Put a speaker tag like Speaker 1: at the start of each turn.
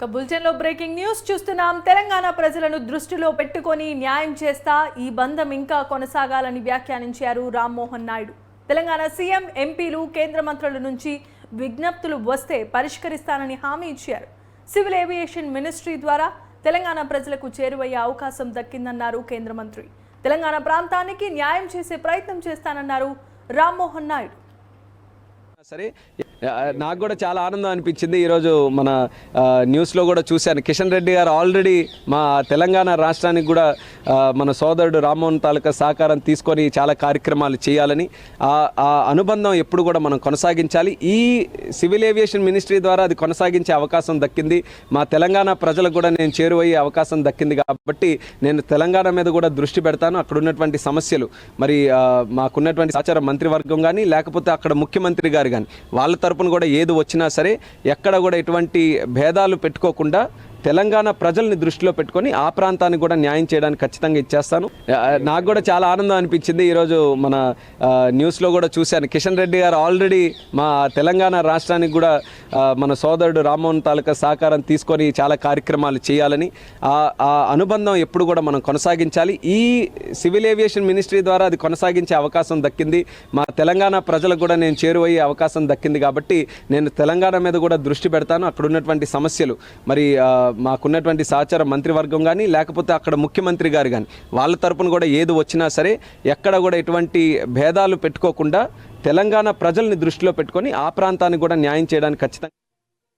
Speaker 1: బులెటిన్లో breaking news చూస్తున్నాం. తెలంగాణ ప్రజలను దృష్టిలో పెట్టుకొని న్యాయం చేస్తా ఈ బంధం ఇంకా కొనసాగాలని వ్యాఖ్యానించారు రామ్మోహన్ నాయుడు. తెలంగాణ సీఎం, ఎంపీలు, కేంద్ర మంత్రుల నుంచి విజ్ఞప్తులు వస్తే పరిష్కరిస్తానని హామీ ఇచ్చారు. సివిల్ ఏవియేషన్ మినిస్ట్రీ ద్వారా తెలంగాణ ప్రజలకు చేరువయ్యే అవకాశం దక్కిందన్నారు కేంద్ర మంత్రి. తెలంగాణ ప్రాంతానికి న్యాయం చేసే ప్రయత్నం చేస్తానన్నారు రామ్మోహన్ నాయుడు.
Speaker 2: సరే, నాకు కూడా చాలా ఆనందం అనిపించింది. ఈరోజు మన న్యూస్లో కూడా చూశాను, కిషన్ రెడ్డి గారు ఆల్రెడీ మా తెలంగాణ రాష్ట్రానికి కూడా మన సోదరుడు రామ్మోహన్ తాలూకా సహకారం తీసుకొని చాలా కార్యక్రమాలు చేయాలని, ఆ అనుబంధం ఎప్పుడు కూడా మనం కొనసాగించాలి. ఈ సివిల్ ఏవియేషన్ మినిస్ట్రీ ద్వారా అది కొనసాగించే అవకాశం దక్కింది. మా తెలంగాణ ప్రజలకు కూడా నేను చేరువయ్యే అవకాశం దక్కింది కాబట్టి నేను తెలంగాణ మీద కూడా దృష్టి పెడతాను. అక్కడ ఉన్నటువంటి సమస్యలు, మరి మాకున్నటువంటి సహచార మంత్రివర్గం కానీ లేకపోతే అక్కడ ముఖ్యమంత్రి గారు కానీ వాళ్ళ తరపున కూడా ఏది వచ్చినా సరే ఎక్కడ కూడా ఎటువంటి భేదాలు పెట్టుకోకుండా తెలంగాణ ప్రజల్ని దృష్టిలో పెట్టుకొని ఆ ప్రాంతానికి కూడా న్యాయం చేయడానికి ఖచ్చితంగా ఇచ్చేస్తాను. నాకు కూడా చాలా ఆనందం అనిపించింది. ఈరోజు మన న్యూస్లో కూడా చూశాను, కిషన్ రెడ్డి గారు ఆల్రెడీ మా తెలంగాణ రాష్ట్రానికి కూడా మన సోదరుడు రామ్మోహన్ తాలూకా సహకారం తీసుకొని చాలా కార్యక్రమాలు చేయాలని, ఆ అనుబంధం ఎప్పుడు కూడా మనం కొనసాగించాలి. ఈ సివిల్ ఏవియేషన్ మినిస్ట్రీ ద్వారా అది కొనసాగించే అవకాశం దక్కింది. మా తెలంగాణ ప్రజలకు కూడా నేను చేరువయ్యే అవకాశం దక్కింది కాబట్టి నేను తెలంగాణ మీద కూడా దృష్టి పెడతాను. అక్కడ ఉన్నటువంటి సమస్యలు, మరి మాకున్నటువంటి సహచార మంత్రివర్గం కానీ లేకపోతే అక్కడ ముఖ్యమంత్రి గారు కానీ వాళ్ళ తరపున కూడా ఏది వచ్చినా సరే ఎక్కడ కూడా ఎటువంటి భేదాలు పెట్టుకోకుండా తెలంగాణ ప్రజల్ని దృష్టిలో పెట్టుకొని ఆ ప్రాంతానికి కూడా న్యాయం చేయడానికి ఖచ్చితంగా